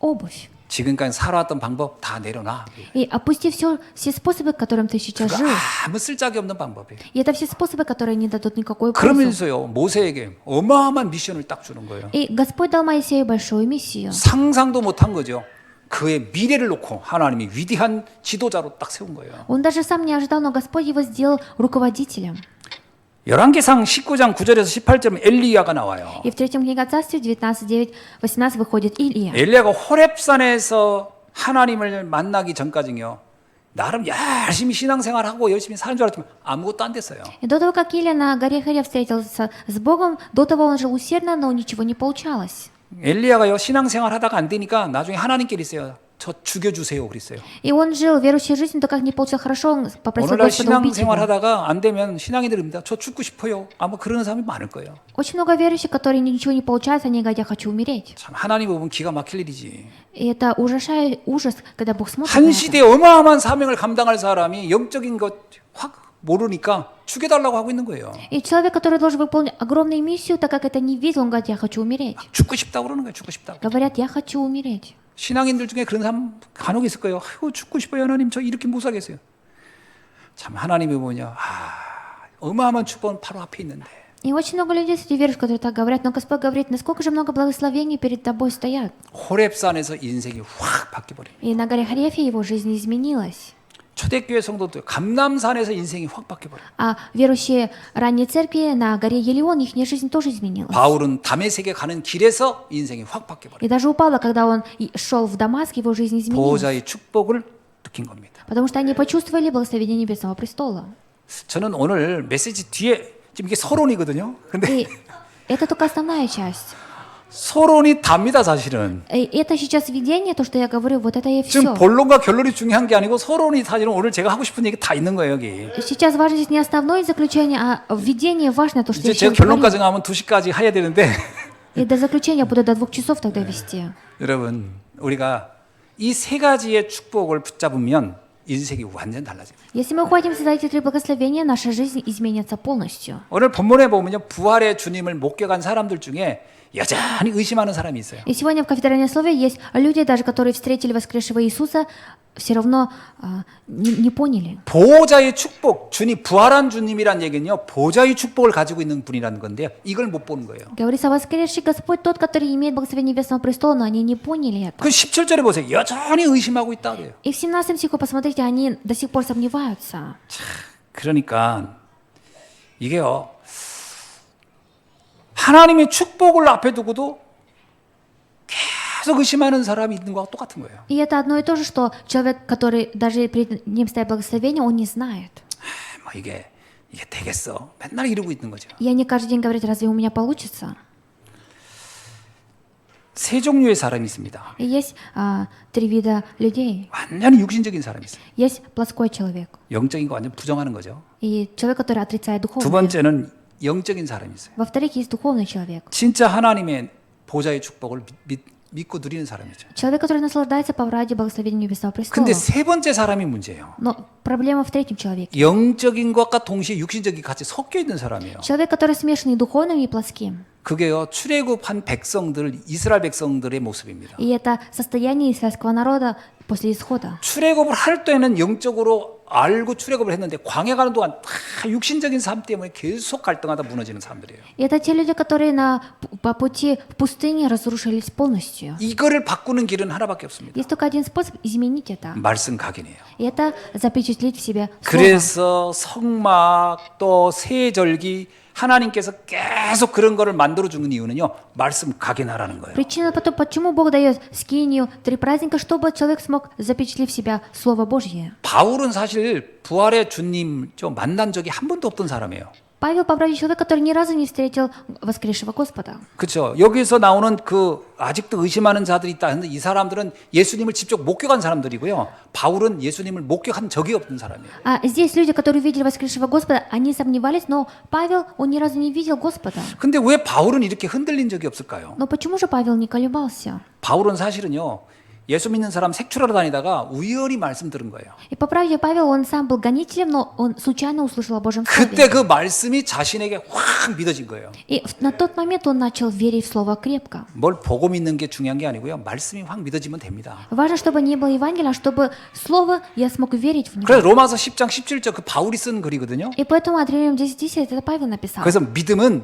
обувь 지금까지 살아왔던 방법 다 내려놔. и опусти все способы, которым ты сейчас 그거 жил. 아무 쓸데기 없는 방법이에요. И это все способы, которые не дадут никакой пользы. 그러면서요 모세에게 어마어마한 미션을 딱 주는 거예요. И Господь дал Моисею большую миссию. 상상도 못한 거죠. 그의 미래를 놓고 하나님이 위대한 지도자로 딱 세운 거예요. Он даже сам не ожидал, но Господь его сделал руководителем. 열왕기상 19장 9절에서 18절 엘리야가 나와요. И в третьем книге Царствия 19:9-18 выходит Илия. 엘리야가 호렙산에서 하나님을 만나기 전까지요. 나름 열심히 신앙생활하고 열심히 사는 줄 알았지만 아무것도 안 됐어요. И до того, как Илия на горе Харе встретился с Богом, до того он жил усердно, но ничего не получалось. 엘리야가요 신앙생활하다가 안 되니까 나중에 하나님께 있어요. 저 죽여주세요 그랬어요. И он жил верующей жизнью, но как не получил хорошо, он попросил 오늘날 Господа убить его. 신앙생활하다가 안 되면 신앙인들입니다. 저 죽고 싶어요. 아마 그러는 사람이 많을 거예요. Очень много верующих, которые ничего не получается, они говорят, я хочу умереть. 참 하나님 보면 기가 막힐 일이지. И это ужас, когда Бог смотрит 한 на это. 시대에 어마어마한 사명을 감당할 사람이 영적인 것 확 모르니까 죽여달라고 하고 있는 거예요. И человек, который должен выполнить огромную миссию, так как это не видел, он говорит, я хочу умереть. 죽고 싶다고 그러는 거예요. 죽고 싶다고. Говорят, я хочу умереть. 신앙인들 중에 그런 사람 간혹 있을 거예요. 아이고 죽고 싶어요 하나님 저 이렇게 못 살겠어요. 참 하나님이 뭐냐 어마어마한 축복은 바로 앞에 있는데 И очень много людей среди верующих, которые так говорят, но Господь говорит, насколько же много благословений перед тобой стоят. 호렙산에서 인생이 확 바뀌어버려요. И на горе Харефе его жизнь изменилась. 초대교회 성도들 감남산에서 인생이 확 바뀌어버려요. А верующие ранней церкви на горе Елеон, их жизнь тоже изменилась. 바울은 다메섹에 가는 길에서 인생이 확 바뀌어버려요. И даже у Павла, когда он шел в Дамаск, его жизнь изменилась. 보호자의 축복을 느낀 겁니다. Потому что они почувствовали благословение Небесного престола. 저는 오늘 메시지 뒤에 지금 이게 서론이거든요. 근데 И это только основная часть. 서론이 답니다 사실은. И это сейчас видение, то, что я говорю, вот это и 지금 все. 본론과 결론이 중요한 게 아니고 서론이 사실은 오늘 제가 하고 싶은 얘기 다 있는 거예요 여기. Сейчас важно здесь не основное заключение, а введение важно, то, что 이제 я 제가 сейчас говорю. 결론까지 가면 2시까지 해야 되는데 И до заключения буду до 2 часов тогда вести. 여러분 우리가 이 세 가지의 축복을 붙잡으면 인생이 완전 달라져요. Если мы уходим за эти 3 благословения, наша жизнь изменится полностью. 오늘 본문에 보면요 부활의 주님을 목격한 사람들 중에 여전히 의심하는 사람이 있어요. И сегодня в кафедральном слове есть люди, даже которые встретили воскресшего Иисуса, все равно не поняли. 보호자의 축복, 주님 부활한 주님이란 얘기는요 보호자의 축복을 가지고 있는 분이라는 건데요 이걸 못 보는 거예요. Говорится, воскресший Господь тот, который имеет благословение Небесного престола, но они не поняли это. 그 17절에 보세요. 여전히 의심하고 있다 그래요. И в 17 стиху, посмотрите, они до сих пор сомневаются. 그러니까 이게요 하나님의 축복을 앞에 두고도 계속 의심하는 사람이 있는 거하고 똑같은 거예요. И это одно и то же, что человек, который даже перед ним стоит благословение, он не знает. 뭐 이게 되겠어? 맨날 이러고 있는 거죠. И они каждый день говорят, разве у меня получится? 세 종류의 사람이 있습니다. И есть 3 вида людей. 완전히 육신적인 사람이 있어요. Есть плоской человек. 영적인 거 완전 부정하는 거죠. И человек, который отрицает 두 духовное. 번째는 영적인 사람이 있어요. Во-вторых, есть духовный человек. 진짜 하나님의 보좌의 축복을 믿고 누리는 사람이죠. Человек, который наслаждается по ради благословения Небесного престола. 근데 세 번째 사람이 문제예요. Но проблема в третьем человеке. 영적인 것과 동시에 육신적인 같이 섞여 있는 사람이에요. Человек, который смешанный духовным и плотским. 그게요 출애굽한 백성들 이스라엘 백성들의 모습입니다. И это состояние израильского народа после исхода. 출애굽을 할 때는 영적으로 알고 출애굽을 했는데 광야 가는 동안 다 육신적인 삶 때문에 계속 갈등하다 무너지는 사람들이에요. И это те люди, которые по пути в пустыне разрушились полностью. 이거를 바꾸는 길은 하나밖에 없습니다. Есть только один способ изменить это. 말씀 각인이에요. И это запечатлить в себе слово. 그래서 성막 또 세절기 하나님께서 계속 그런 거를 만들어 주는 이유는요. 말씀 각인하라는 거예요. Причина потом, почему Бог дает скинию, 3 праздника, чтобы человек смог запечатлеть в себя Слово Божье. 바울은 사실 부활의 주님 좀 만난 적이 한 번도 없던 사람이에요. Павел, по правде, человек, который ни разу не встретил воскресшего Господа. 그렇죠. 여기서 나오는 그 아직도 의심하는 자들이 있다 하는데 이 사람들은 예수님을 직접 목격한 사람들이고요. 바울은 예수님을 목격한 적이 없는 사람이에요. А здесь люди, которые видели воскресшего Господа, они сомневались, но Павел, он ни разу не видел Господа. 근데 왜 바울은 이렇게 흔들린 적이 없을까요? Но почему же Павел не колебался? 바울은 사실은요. 예수 믿는 사람 색출하러 다니다가 우연히 말씀 들은 거예요. И по правде, Павел, он сам был гонителем, но он случайно услышал о Божьем 그때 Слове. 그 말씀이 자신에게 확 믿어진 거예요. И на тот момент он начал верить в Слово крепко. 뭘 보고 믿는 게 중요한 게 아니고요. 말씀이 확 믿어지면 됩니다. Важно, чтобы не было Евангелия, а чтобы Слово я смог верить в него. 그래서 로마서 10장 17절 그 바울이 쓴 글이거든요. И поэтому от Римлянам 10:10 это Павел написал. 그래서 믿음은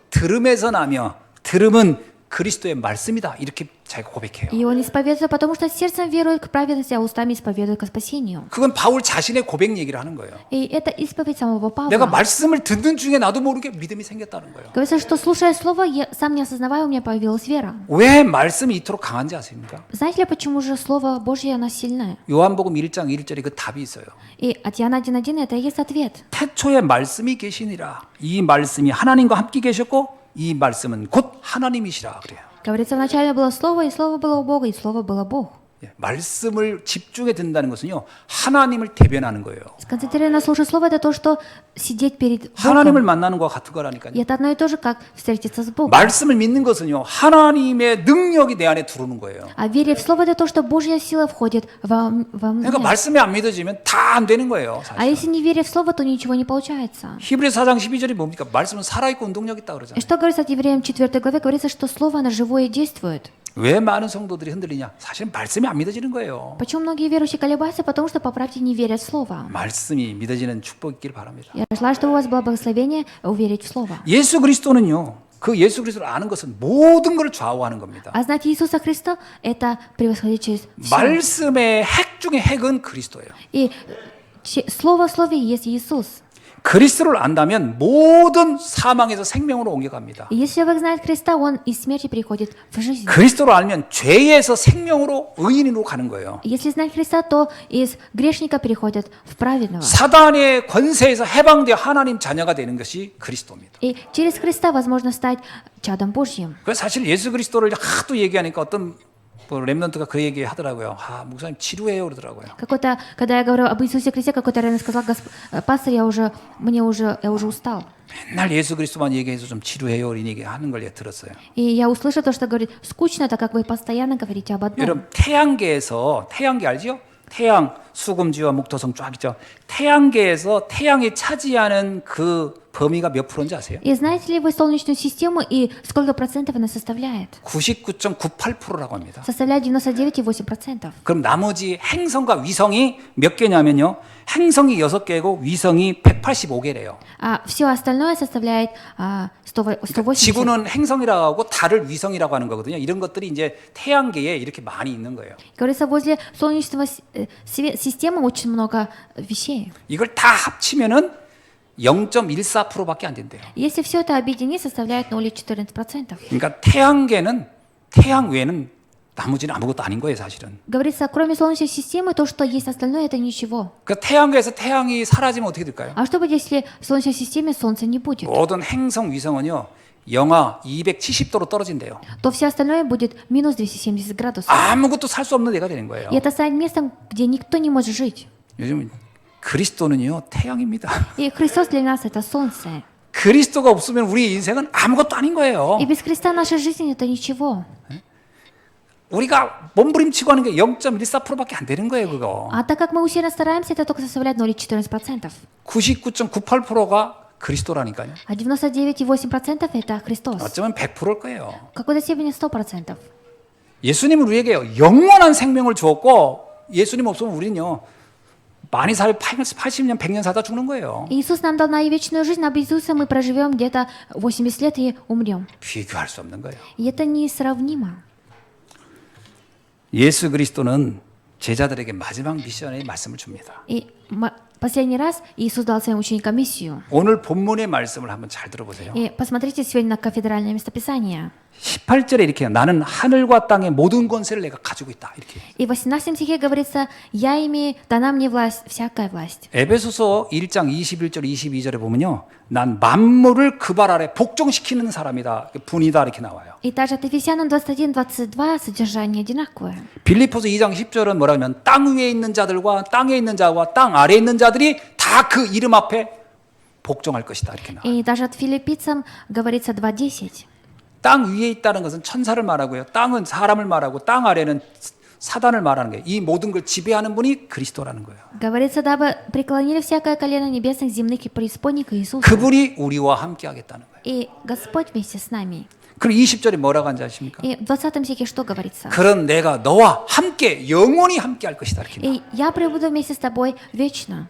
들음에서 나며 들음은 그리스도의 말씀이다. 이렇게 자기가 고백해요. И он исповедуется, потому что сердцем верует к праведности, а устами исповедует к спасению. 그건 바울 자신의 고백 얘기를 하는 거예요. И это исповедь самого 내가 Павла. 말씀을 듣는 중에 나도 모르게 믿음이 생겼다는 거예요. Говорится, что слушая Слово, я сам не осознавая, у меня появилась вера. 왜 말씀이 이토록 강한지 아십니까? Знаете ли, почему же Слово Божье, оно сильное? 요한복음 1장 1절에 그 답이 있어요. И от Иоанна 1:1 это и есть ответ. 태초에 말씀이 계시니라. 이 말씀이 하나님과 함께 계셨고 이 말씀은 곧 하나님이시라 그래요. Говорится, вначале было Слово, и Слово было у Бога, и Слово было Бог. 예, 말씀을 집중해 듣는다는 것은요. 하나님을 대변하는 거예요. Сконцентрированно слушать Слово, это то, что сидеть перед 하나님을 Богом. 만나는 것과 같은 거라니까요. И это одно и то же, как встретиться с Богом. 말씀을 믿는 것은요. 하나님의 능력이 내 안에 들어오는 거예요. А вере в Слово, это то, что Божья сила входит во мне. 그러니까 말씀이 안 믿어지면 다 안 되는 거예요. А 사실. если не верить в Слово, то ничего не получается. 히브리서 4장 12절이 뭡니까? 말씀은 살아있고 운동력 있다 И 그러잖아요. что говорится от Евреям 4 главе? Говорится, что Слово, оно живое и действует. 왜 많은 성도들이 흔들리냐? 사실은 말씀이 안 믿어지는 거예요. Почему многие верующие колебаются? Потому что, по правде, не верят в Слово. 말씀이 믿어지는 축복 있기를 바랍니다. Я желаю, чтобы у вас было благословение уверить в Слово. 예수 그리스도는요. 그 예수 그리스도를 아는 것은 모든 것을 좌우하는 겁니다. А знать Иисуса Христа – это превосходить через все. 말씀의 핵 중에 핵은 그리스도예요. И Слово в Слове есть Иисус. 그리스도를 안다면 모든 사망에서 생명으로 옮겨갑니다. И если человек знает Христа, он из смерти переходит в жизнь. 그리스도를 알면 죄에서 생명으로 의인으로 가는 거예요. Если знать Христа, то из грешника переходит в праведного. 사단의 권세에서 해방되어 하나님 자녀가 되는 것이 그리스도입니다. И через Христа возможно стать чадом Божьим. 그래서 사실 예수 그리스도를 하도 얘기하니까 어떤 렘넌트가 그 얘기 하더라고요. 아, 목사님 지루해요 그러더라고요. Какой-то, когда я говорю об Иисусе Христе, какой-то реально сказал, пастор, я уже устал. 맨날 예수 그리스도만 얘기해서 좀 지루해요 이런 얘기 하는 걸 들었어요. И я услышал то, что говорит, скучно, так как вы постоянно говорите об одном. 여러분 태양계에서 태양계 알죠? 태양, 수금지와 목토성 쫙 있죠. 태양계에서 태양이 차지하는 그 범위가 몇 프로인지 아세요? И знаете ли вы Солнечную систему и сколько процентов она составляет? 99.98%라고 합니다. Составляет 99,8%. 그럼 나머지 행성과 위성이 몇 개냐면요. 행성이 6개고 위성이 185개래요. А все остальное составляет 180. 지구는 행성이라고 하고 달을 위성이라고 하는 거거든요. 이런 것들이 이제 태양계에 이렇게 많이 있는 거예요. Говорится, возле Солнечного системы очень много вещей. 이걸 다 합치면은 0.14%밖에 안 된대요. Если все это объединить, составляет 0,14%. 그러니까 태양계는 태양 외에는 나머지는 아무것도 아닌 거예요, 사실은. Говорится, кроме Солнечной системы, то, что есть остальное, это ничего. 그 태양계에서 태양이 사라지면 어떻게 될까요? А что будет, если в Солнечной системе Солнца не будет? 모든 행성 위성은요. 영하 270도로 떨어진대요. То все остальное будет минус 270 градусов. 아무것도 살 수 없는 데가 되는 거예요. И это станет местом, где никто не может жить. 요즘 그리스도는요, 태양입니다. И Христос для нас это солнце. 그리스도가 없으면 우리 인생은 아무것도 아닌 거예요. И без Христа наша жизнь это ничего. 우리가 몸부림치고 하는 게 0.14%밖에 안 되는 거예요, 그거. А так как мы усиленно стараемся, это только составляет 0,14%. 99.98%가 그리스도라니까요. А 99,8% это Христос. 어쩌면 100%일 거예요. В какой-то степени 100%. 예수님은 우리에게 영원한 생명을 주었고 예수님 없으면 우리는요. 많이 살 80년, 100년 살다 죽는 거예요. Иисус нам дал на вечную жизнь, а без Иисуса мы проживем где-то 80 лет и умрем. 비교할 수 없는 거예요. И это несравнимо. 예수 그리스도는 제자들에게 마지막 미션의 말씀을 줍니다. И последний раз Иисус дал своим ученикам миссию. 오늘 본문의 말씀을 한번 잘 들어보세요. И посмотрите сегодня на кафедральное местописание. 18절에 이렇게 해요. 나는 하늘과 땅의 모든 권세를 내가 가지고 있다. 이렇게. И в 18 стихе говорится, «Я имею, дана мне власть, всякая власть». 에베소서 1장 21절 22절에 보면요. 난 만물을 그 발 아래 복종시키는 사람이다. 분이다 이렇게 나와요. И также от Ефесянам 21-22 содержание одинаковое. 빌립보서 2장 10절은 뭐라면 땅 위에 있는 자들과 땅에 있는 자와 땅 아래에 있는 자들이 다 그 이름 앞에 복종할 것이다. 이렇게 나와요. И даже от филиппийцам говорится 2:10. 땅 위에 있다는 것은 천사를 말하고요. 땅은 사람을 말하고 땅 아래는 사단을 말하는 거예요. 이 모든 걸 지배하는 분이 그리스도라는 거예요. Говорится, дабы преклонили всякое колено небесных, земных и преисподних Иисуса. 그분이 우리와 함께 하겠다는 거예요. И Господь вместе с нами. 그리고 20절에 뭐라고 한지 아십니까? И в 20 стихе что говорится? 그런 내가 너와 함께 영원히 함께 할 것이다. 이렇게. И я пребуду вместе с тобой вечно.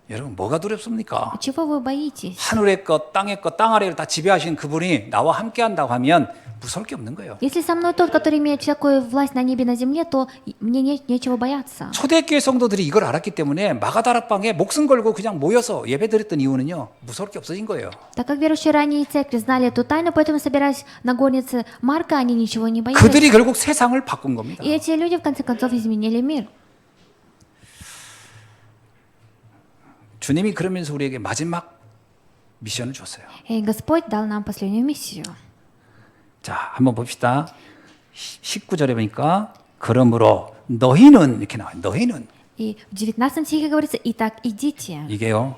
여러분 뭐가 두렵습니까? Чего вы боитесь? 하늘의 것, 땅의 것, 땅 아래를 다 지배하시는 그분이 나와 함께 한다고 하면 무서울 게 없는 거예요. Если со мной тот, который имеет всякую власть на небе и на земле, то мне нечего бояться. 초대교회 성도들이 이걸 알았기 때문에 마가다락방에 목숨 걸고 그냥 모여서 예배드렸던 이유는요. 무서울 게 없어진 거예요. Так как верующие ранние церкви знали эту тайну, поэтому, собираясь на горнице Марка, они ничего не боялись. 그들이 결국 세상을 바꾼 겁니다. И эти люди, в конце концов, изменили мир. 주님이 그러면서 우리에게 마지막 미션을 줬어요. И Господь дал нам последнюю миссию. 자, 한번 봅시다. 19절에 보니까 그러므로 너희는 이렇게 나와요. 너희는 И в 19 стихе говорится, «Итак, идите». 이게요.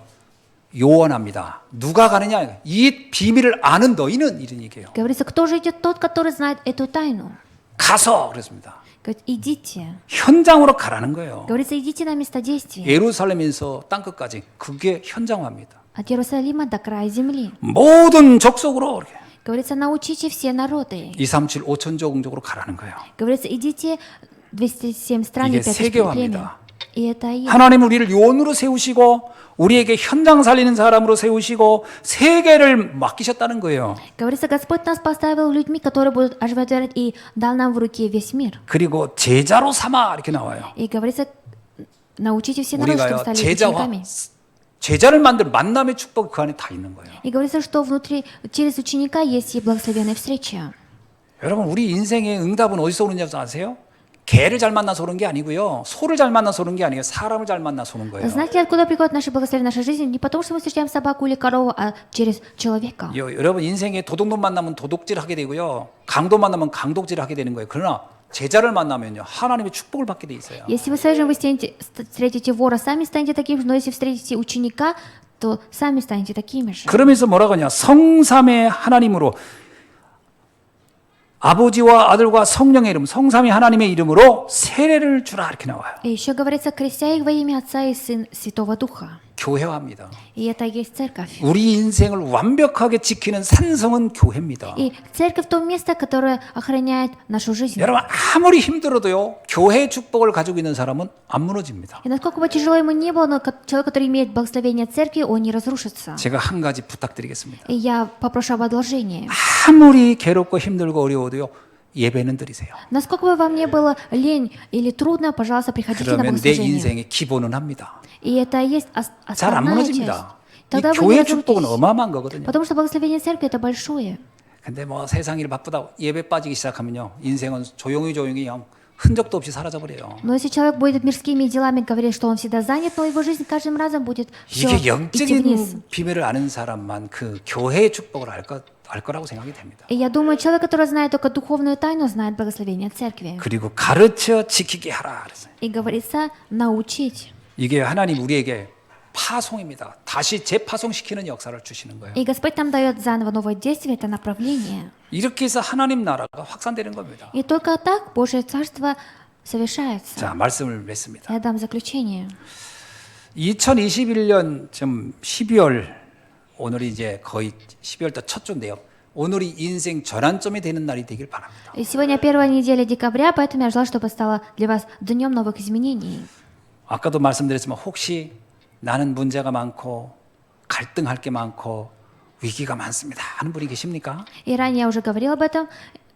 요원합니다. 누가 가느냐? 이 비밀을 아는 너희는 이런 얘기예요. Говорится, кто же идет? Тот, который знает эту тайну. 가서 그랬습니다. Говорит, идите. 현장으로 가라는 거예요. Говорится, идите на место действия. 예루살렘에서 땅끝까지 그게 현장화입니다. От Иерусалима до края земли. 모든 족속으로 이렇게 Говорится, научите все народы. 237 5천족으로 가라는 거예요. Говорится, идите 207 стран 이게 и 5 세계화입니다. И это и есть. 하나님 우리를 요원으로 세우시고 우리에게 현장 살리는 사람으로 세우시고 세계를 맡기셨다는 거예요. Говорится, Господь нас поставил людьми, которые будут оживотворять, и дал нам в руки весь мир. 그리고 제자로 삼아 이렇게 나와요. И говорится, научите все народы, чтобы 우리가요 стали 제자와 учениками. 제자를 만들 만남의 축복 그 안에 다 있는 거예요. И говорится, что внутри, через ученика есть и благословенная встреча. 여러분 우리 인생의 응답은 어디서 오는지 아세요? 개를 잘 만나서 오는 게 아니고요. 소를 잘 만나서 오는 게 아니에요. 사람을 잘 만나서 오는 거예요. Знаете, откуда приходит наше благословение в нашей жизни? Не потому, что мы встречаем собаку или корову, а через человека. 여러분 인생에 도둑놈 만나면 도둑질 하게 되고요. 강도 만나면 강독질 하게 되는 거예요. 그러나 제자를 만나면요. 하나님의 축복을 받게 돼 있어요. Если вы в своей жизни встретите вора, сами станете таким же, но если встретите ученика, то сами станете такими же. 그러면서 뭐라고 하냐? 성삼의 하나님으로 아버지와 아들과 성령의 이름, 성삼위 하나님의 이름으로 세례를 주라 이렇게 나와요. И еще говорится, крестя их во имя Отца и Сына Святого Духа. 교회화입니다. И это и есть церковь. 우리 인생을 완벽하게 지키는 산성은 교회입니다. И церковь то место, которое охраняет нашу жизнь. 여러분 아무리 힘들어도요. 교회의 축복을 가지고 있는 사람은 안 무너집니다. И насколько бы тяжело ему ни было, но человек, который имеет благословение церкви, он не разрушится. 제가 한 가지 부탁드리겠습니다. И я попрошу об одолжении. 아무리 괴롭고 힘들고 어려워도요. 예배는 드리세요. Насколько бы вам не было лень или трудно, пожалуйста, приходите на 그러면 내 богослужение. 인생의 기본은 합니다. И это и есть 잘 안 основная часть. 무너집니다. 이 Тогда вы не 교회 축복은 разрушитесь. 어마어마한 거거든요. Потому что благословение церкви это большое. 근데 뭐 세상 일 바쁘다 예배 빠지기 시작하면요. 인생은 조용히 그냥 흔적도 없이 사라져 버려요. Но если человек будет мирскими делами говорить, что он всегда занят, но его жизнь каждым разом будет все 이게 идти вниз. 영적인 비밀을 아는 사람만 그 교회의 축복을 알 거라고 생각이 됩니다. И я думаю, человек, который знает только духовную тайну, знает благословение церкви. 그리고 가르쳐 지키게 하라 그랬어요. И говорится, научить. 이게 하나님 우리에게 파송입니다. 다시 재파송시키는 역사를 주시는 거예요. И Господь нам дает заново новое действие, это направление. 이렇게 해서 하나님 나라가 확산되는 겁니다. И только так Божье Царство совершается. 자, 말씀을 맺습니다. Я дам заключение. 2021년 좀 12월 오늘이 이제 거의 12월달 첫 주인데요. 오늘이 인생 전환점이 되는 날이 되길 바랍니다. И сегодня первая неделя декабря, поэтому я желаю, чтобы стало для вас днем новых изменений. 아까도 말씀드렸지만 혹시 나는 문제가 많고 갈등할 게 많고 위기가 많습니다 하는 분이 계십니까? И ранее я уже говорил об этом.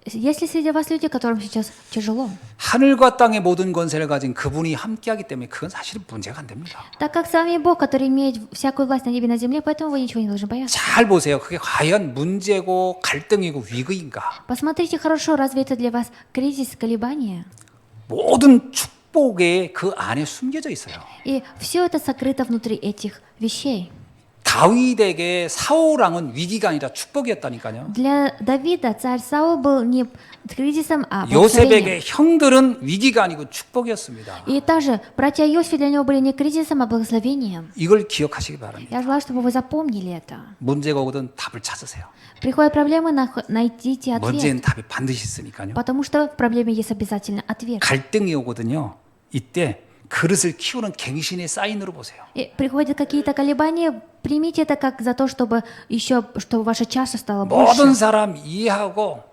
Если среди вас люди, которым сейчас тяжело, 하늘과 땅의 모든 권세를 가진 그분이 함께하기 때문에 그건 사실은 문제가 안 됩니다. так как с вами Бог, который имеет всякую власть на небе и на земле, поэтому вы ничего не должны бояться. 잘 보세요. 그게 과연 문제고 갈등이고 위기인가? Посмотрите хорошо, разве это для вас кризис, колебания? 모든 축복에 그 안에 숨겨져 있어요. И все это сокрыто внутри этих вещей. 다윗에게 사울 왕은 위기가 아니라 축복이었다니까요. Для Давида царь Саул был не кризисом, а благословением. 요셉에게 형들은 위기가 아니고 축복이었습니다. И также братья Иосифа для него были не кризисом, а благословением. 이걸 기억하시기 바랍니다. Я желаю, чтобы вы запомнили это. 문제가 오든 답을 찾으세요. Приходят проблемы, найдите ответ. 문제는 답이 반드시 있으니까요. Потому что в проблеме есть обязательно ответ. 갈등이 오거든요. 이때 그릇을 키우는 갱신의 사인으로 보세요. И приходят какие-то колебания, примите это как за то, чтобы ваша чаша стала 모든 больше. 사람 이해하고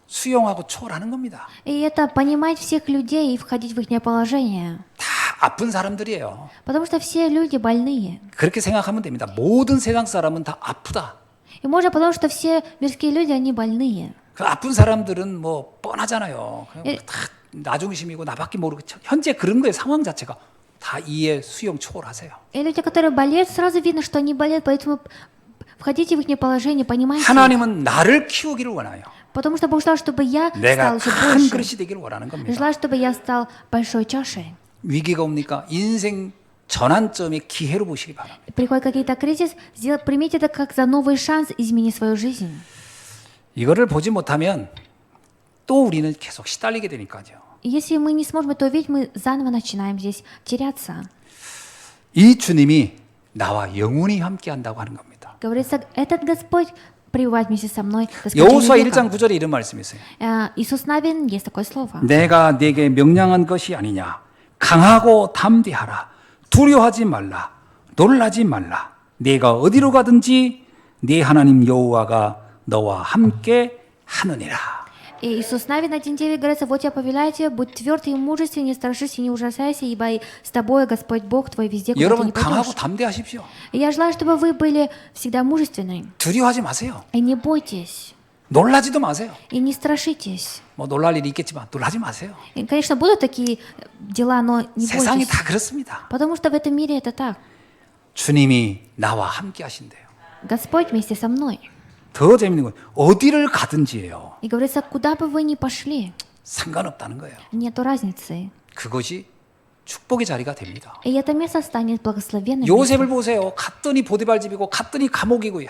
수용하고 초월하는 겁니다. И это понимать всех людей и входить в их положение. 다 아픈 사람들이에요. Потому что все люди больные. 그렇게 생각하면 됩니다. 모든 세상 사람은 다 아프다. И можно потому, что все мирские люди, они больные. 그 아픈 사람들은 뭐 뻔하잖아요. 그냥 다 나중심이고 나밖에 모르고 현재 그런 거예요. 상황 자체가 다 이해, 수용, 초월하세요. И люди, которые болеют, сразу видно, что они болеют, поэтому входите в их положение, понимаете. 하나님은 나를 키우기를 원해요. Потому что Бог желал, чтобы я 내가 стал еще 큰 больше. 그릇이 되기를 원하는 겁니다. Желаю, чтобы я стал большой чашей. 위기가 옵니까? 인생 전환점의 기회로 보시기 바랍니다. Приходит какой-то кризис, примите это как за новый шанс изменить свою жизнь. 이거를 보지 못하면 또 우리는 계속 시달리게 되니까요. И если мы не сможем это увидеть, мы заново начинаем здесь теряться. 이 주님이 на와 영원히 함께한다고 하는 겁니다. Говорится, этот Господь пребывает вместе со мной. 여호수아 1장 9절에 이런 말씀이 있어요. Иисус Навин, есть такое слово. 내가 네게 명령한 것이 아니냐. 강하고 담대하라. 두려워하지 말라. 놀라지 말라. 네가 어디로 가든지 네 하나님 여호와가 너와 함께 하느니라. И Иисус Навин 1:9 говорится, вот я повелеваю тебе, будь тверд и мужествен, не страшись и не ужасайся, ибо с тобой Господь Бог твой везде, куда ты 여러분 не 강하고 пойдешь. 담대하십시오. И я желаю, чтобы вы были всегда мужественны. 두려워하지 마세요. И не бойтесь. 놀라지도 마세요. И не страшитесь. 뭐 놀랄 일이 있겠지만 놀라지 마세요. И, конечно, будут такие дела, но не 세상이 бойтесь. 다 그렇습니다. Потому что в этом мире это так. 주님이 나와 함께 하신대요. Господь вместе со мной. 더 재밌는 건 어디를 가든지예요. И говорится, куда бы вы ни пошли, 상관없다는 거예요. нету разницы. 그것이 축복의 자리가 됩니다. И это место станет благословенным 요셉을 местом. 보세요. 갔더니 보디발 집이고 갔더니 감옥이고 야,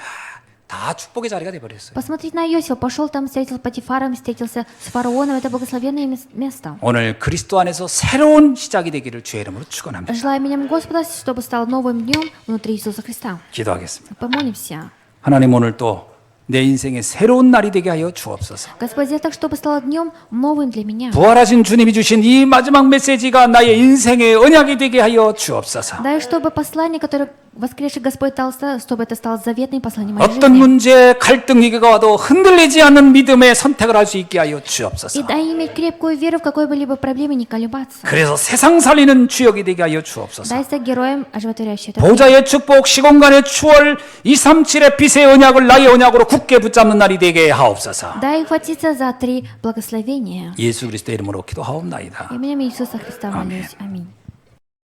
다 축복의 자리가 돼 버렸어요. Посмотрите на Иосифа. Пошел там, встретился с Патифаром, встретился с фараоном. Это благословенное место. 오늘 그리스도 안에서 새로운 시작이 되기를 주의 이름으로 축원합니다. Желаю именем Господа, чтобы стал новым днем внутри Иисуса Христа. 기도하겠습니다. Помолимся. 하나님 오늘 또 내 인생의 새로운 날이 되게 하여 주옵소서. Господи, сделай так, чтобы стало днем новым для меня. 부활하신 주님이 주신 이 마지막 메시지가 나의 인생의 언약이 되게 하여 주옵소서. Дай, чтобы послание, которое воскресший Господь дал, чтобы это стало заветным посланием моей 어떤 жизни. 문제, 갈등, 위기가 와도 흔들리지 않는 믿음의 선택을 할 수 있게 하여 И 주옵소서. дай иметь крепкую веру в какой-либо проблеме, не колебаться. 그래서 세상 살리는 주역이 되게 하여 주옵소서. Дай стать героем, оживотворяющим этот мир. 보좌의 축복, 시공간의 추월, 237의 빛의 언약을 나의 언약으로 굳게 붙잡는 날이 되게 하옵소서. Дай хватиться за 3 благословения. 예수 그리스도의 이름으로 기도하옵나이다. Именем Иисуса Христа молюсь. Аминь.